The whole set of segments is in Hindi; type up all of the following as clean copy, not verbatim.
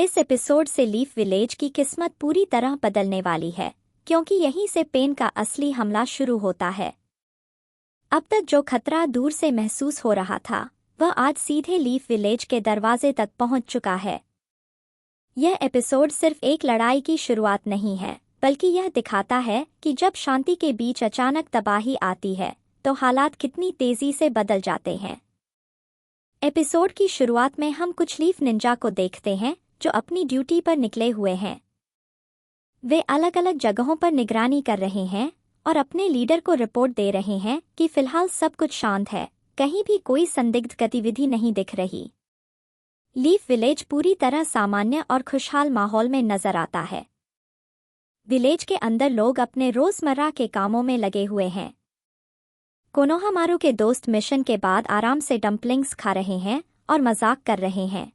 इस एपिसोड से लीफ विलेज की किस्मत पूरी तरह बदलने वाली है, क्योंकि यहीं से पेन का असली हमला शुरू होता है। अब तक जो खतरा दूर से महसूस हो रहा था, वह आज सीधे लीफ विलेज के दरवाजे तक पहुंच चुका है। यह एपिसोड सिर्फ एक लड़ाई की शुरुआत नहीं है, बल्कि यह दिखाता है कि जब शांति के बीच अचानक तबाही आती है, तो हालात कितनी तेजी से बदल जाते हैं। एपिसोड की शुरुआत में हम कुछ लीफ निंजा को देखते हैं, जो अपनी ड्यूटी पर निकले हुए हैं। वे अलग अलग जगहों पर निगरानी कर रहे हैं और अपने लीडर को रिपोर्ट दे रहे हैं कि फिलहाल सब कुछ शांत है, कहीं भी कोई संदिग्ध गतिविधि नहीं दिख रही। लीफ विलेज पूरी तरह सामान्य और खुशहाल माहौल में नजर आता है। विलेज के अंदर लोग अपने रोजमर्रा के कामों में लगे हुए हैं। कोनोहामारू के दोस्त मिशन के बाद आराम से डम्पलिंग्स खा रहे हैं और मजाक कर रहे हैं।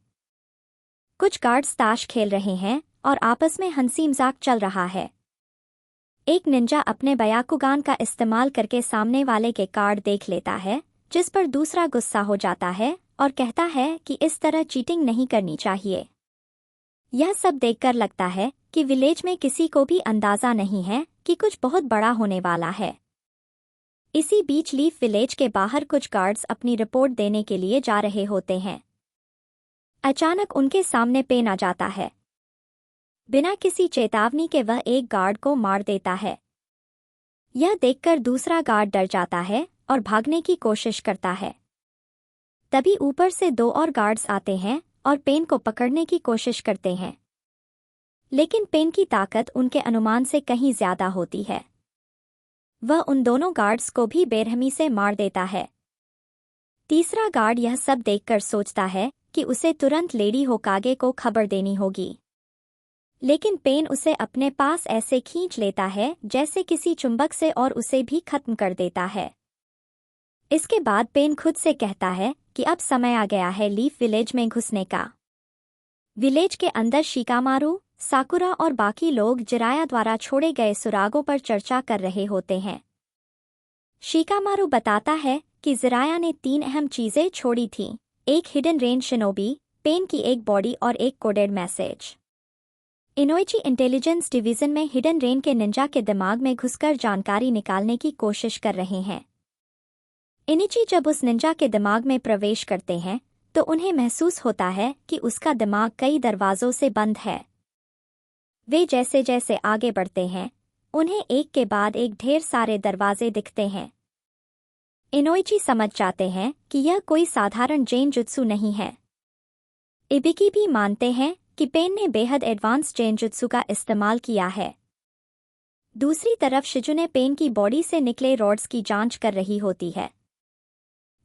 कुछ गार्ड्स ताश खेल रहे हैं और आपस में हंसी मजाक चल रहा है। एक निंजा अपने बयाकुगान का इस्तेमाल करके सामने वाले के कार्ड देख लेता है, जिस पर दूसरा गुस्सा हो जाता है और कहता है कि इस तरह चीटिंग नहीं करनी चाहिए। यह सब देखकर लगता है कि विलेज में किसी को भी अंदाजा नहीं है कि कुछ बहुत बड़ा होने वाला है। इसी बीच लीफ विलेज के बाहर कुछ गार्ड्स अपनी रिपोर्ट देने के लिए जा रहे होते हैं। अचानक उनके सामने पेन आ जाता है। बिना किसी चेतावनी के वह एक गार्ड को मार देता है। यह देखकर दूसरा गार्ड डर जाता है और भागने की कोशिश करता है। तभी ऊपर से दो और गार्ड्स आते हैं और पेन को पकड़ने की कोशिश करते हैं, लेकिन पेन की ताकत उनके अनुमान से कहीं ज्यादा होती है। वह उन दोनों गार्ड्स को भी बेरहमी से मार देता है। तीसरा गार्ड यह सब देखकर सोचता है कि उसे तुरंत लेडी होकागे को खबर देनी होगी, लेकिन पेन उसे अपने पास ऐसे खींच लेता है जैसे किसी चुंबक से और उसे भी खत्म कर देता है। इसके बाद पेन खुद से कहता है कि अब समय आ गया है लीफ विलेज में घुसने का। विलेज के अंदर शिकामारू, साकुरा और बाकी लोग जिराया द्वारा छोड़े गए सुरागों पर चर्चा कर रहे होते हैं। शिकामारू बताता है कि जिराया ने 3 अहम चीजें छोड़ी थीं, एक हिडन रेन शिनोबी, पेन की एक बॉडी और एक कोडेड मैसेज। इनोइची इंटेलिजेंस डिवीजन में हिडन रेन के निंजा के दिमाग में घुसकर जानकारी निकालने की कोशिश कर रहे हैं। इनिची जब उस निंजा के दिमाग में प्रवेश करते हैं, तो उन्हें महसूस होता है कि उसका दिमाग कई दरवाजों से बंद है। वे जैसे जैसे आगे बढ़ते हैं, उन्हें एक के बाद एक ढेर सारे दरवाजे दिखते हैं। इनोइची समझ जाते हैं कि यह कोई साधारण जेन जुत्सु नहीं है। इबिकी भी मानते हैं कि पेन ने बेहद एडवांस जेन जुत्सु का इस्तेमाल किया है। दूसरी तरफ शिजुने पेन की बॉडी से निकले रॉड्स की जांच कर रही होती है।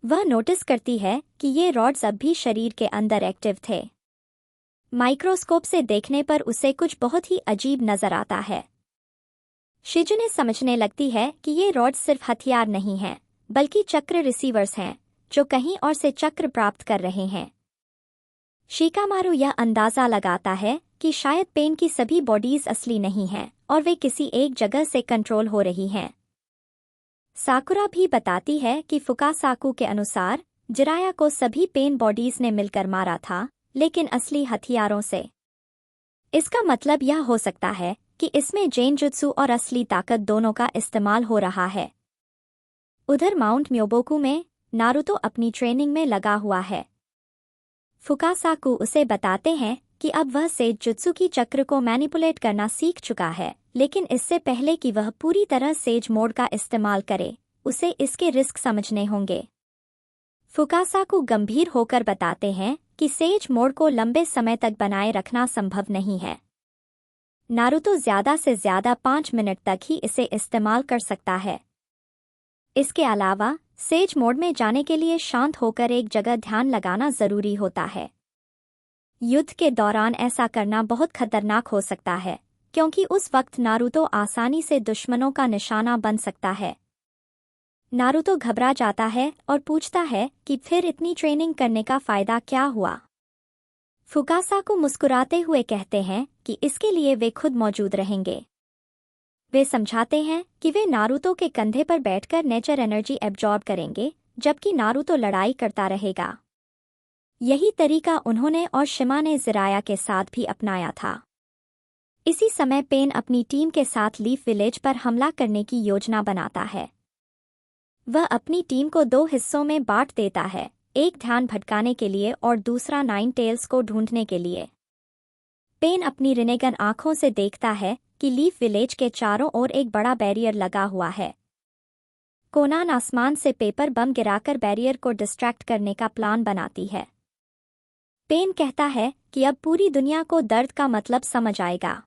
वह नोटिस करती है कि ये रॉड्स अब भी शरीर के अंदर एक्टिव थे। माइक्रोस्कोप से देखने पर उसे कुछ बहुत ही अजीब नजर आता है। शिजुने समझने लगती है कि ये रॉड्स सिर्फ हथियार नहीं हैं, बल्कि चक्र रिसीवर्स हैं, जो कहीं और से चक्र प्राप्त कर रहे हैं। शिकामारू यह अंदाजा लगाता है कि शायद पेन की सभी बॉडीज असली नहीं हैं और वे किसी एक जगह से कंट्रोल हो रही हैं। साकुरा भी बताती है कि फुकासाकू के अनुसार जिराया को सभी पेन बॉडीज ने मिलकर मारा था, लेकिन असली हथियारों से। इसका मतलब यह हो सकता है कि इसमें जेन जुत्सु और असली ताकत दोनों का इस्तेमाल हो रहा है। उधर माउंट म्योबोकू में नारुतो अपनी ट्रेनिंग में लगा हुआ है। फुकासाकू उसे बताते हैं कि अब वह सेज जुत्सु की चक्र को मैनिपुलेट करना सीख चुका है, लेकिन इससे पहले कि वह पूरी तरह सेज मोड का इस्तेमाल करे, उसे इसके रिस्क समझने होंगे। फुकासाकू गंभीर होकर बताते हैं कि सेज मोड को लंबे समय तक बनाए रखना संभव नहीं है। नारुतो ज्यादा से ज्यादा 5 मिनट तक ही इसे इस्तेमाल कर सकता है। इसके अलावा सेज मोड में जाने के लिए शांत होकर एक जगह ध्यान लगाना जरूरी होता है। युद्ध के दौरान ऐसा करना बहुत खतरनाक हो सकता है, क्योंकि उस वक्त नारुतो आसानी से दुश्मनों का निशाना बन सकता है। नारुतो घबरा जाता है और पूछता है कि फिर इतनी ट्रेनिंग करने का फायदा क्या हुआ। फुकासाकू मुस्कुराते हुए कहते हैं कि इसके लिए वे खुद मौजूद रहेंगे। वे समझाते हैं कि वे नारुतो के कंधे पर बैठकर नेचर एनर्जी एब्जॉर्ब करेंगे, जबकि नारुतो लड़ाई करता रहेगा। यही तरीका उन्होंने और शिमा ने जिराया के साथ भी अपनाया था। इसी समय पेन अपनी टीम के साथ लीफ विलेज पर हमला करने की योजना बनाता है। वह अपनी टीम को 2 हिस्सों में बांट देता है, एक ध्यान भटकाने के लिए और दूसरा नाइन टेल्स को ढूंढने के लिए। पेन अपनी रिनेगन आंखों से देखता है कि लीफ विलेज के चारों ओर एक बड़ा बैरियर लगा हुआ है। कोनान आसमान से पेपर बम गिराकर बैरियर को डिस्ट्रैक्ट करने का प्लान बनाती है। पेन कहता है कि अब पूरी दुनिया को दर्द का मतलब समझ आएगा।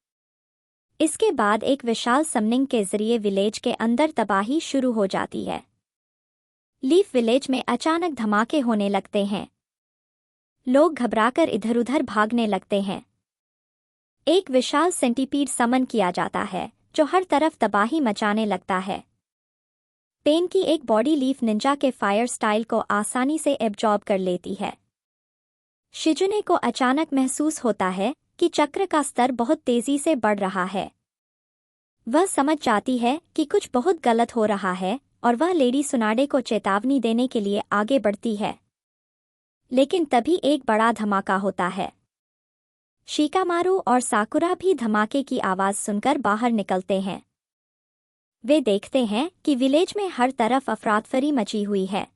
इसके बाद एक विशाल समनिंग के जरिए विलेज के अंदर तबाही शुरू हो जाती है। लीफ विलेज में अचानक धमाके होने लगते हैं। लोग घबराकर इधर-उधर भागने लगते हैं। एक विशाल सेंटीपीड समन किया जाता है जो हर तरफ तबाही मचाने लगता है। पेन की एक बॉडी लीफ निंजा के फायर स्टाइल को आसानी से एब्जॉर्ब कर लेती है। शिजुने को अचानक महसूस होता है कि चक्र का स्तर बहुत तेजी से बढ़ रहा है। वह समझ जाती है कि कुछ बहुत गलत हो रहा है और वह लेडी सुनाडे को चेतावनी देने के लिए आगे बढ़ती है। लेकिन तभी एक बड़ा धमाका होता है। शिकामारू और साकुरा भी धमाके की आवाज़ सुनकर बाहर निकलते हैं। वे देखते हैं कि विलेज में हर तरफ अफरातफरी मची हुई है।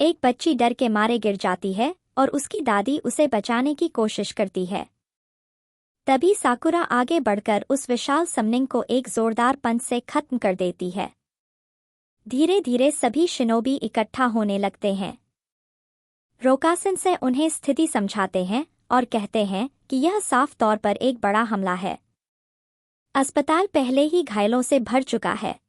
एक बच्ची डर के मारे गिर जाती है और उसकी दादी उसे बचाने की कोशिश करती है। तभी साकुरा आगे बढ़कर उस विशाल समनिंग को एक जोरदार पंच से खत्म कर देती है। धीरे धीरे सभी शिनोबी इकट्ठा होने लगते हैं। रोकासन से उन्हें स्थिति समझाते हैं और कहते हैं कि यह साफ तौर पर एक बड़ा हमला है। अस्पताल पहले ही घायलों से भर चुका है।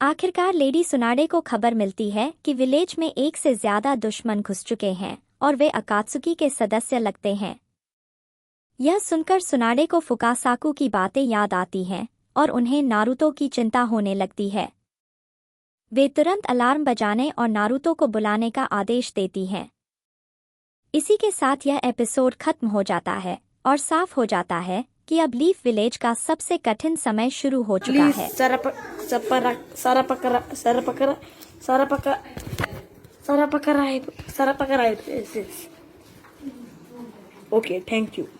आखिरकार लेडी सुनाडे को खबर मिलती है कि विलेज में एक से ज्यादा दुश्मन घुस चुके हैं और वे अकात्सुकी के सदस्य लगते हैं। यह सुनकर सुनाडे को फुकासाकू की बातें याद आती हैं और उन्हें नारुतो की चिंता होने लगती है। वे तुरंत अलार्म बजाने और नारुतो को बुलाने का आदेश देती हैं। इसी के साथ यह एपिसोड खत्म हो जाता है और साफ हो जाता है कि अब लीफ विलेज का सबसे कठिन समय शुरू हो चुका है। Okay, thank you.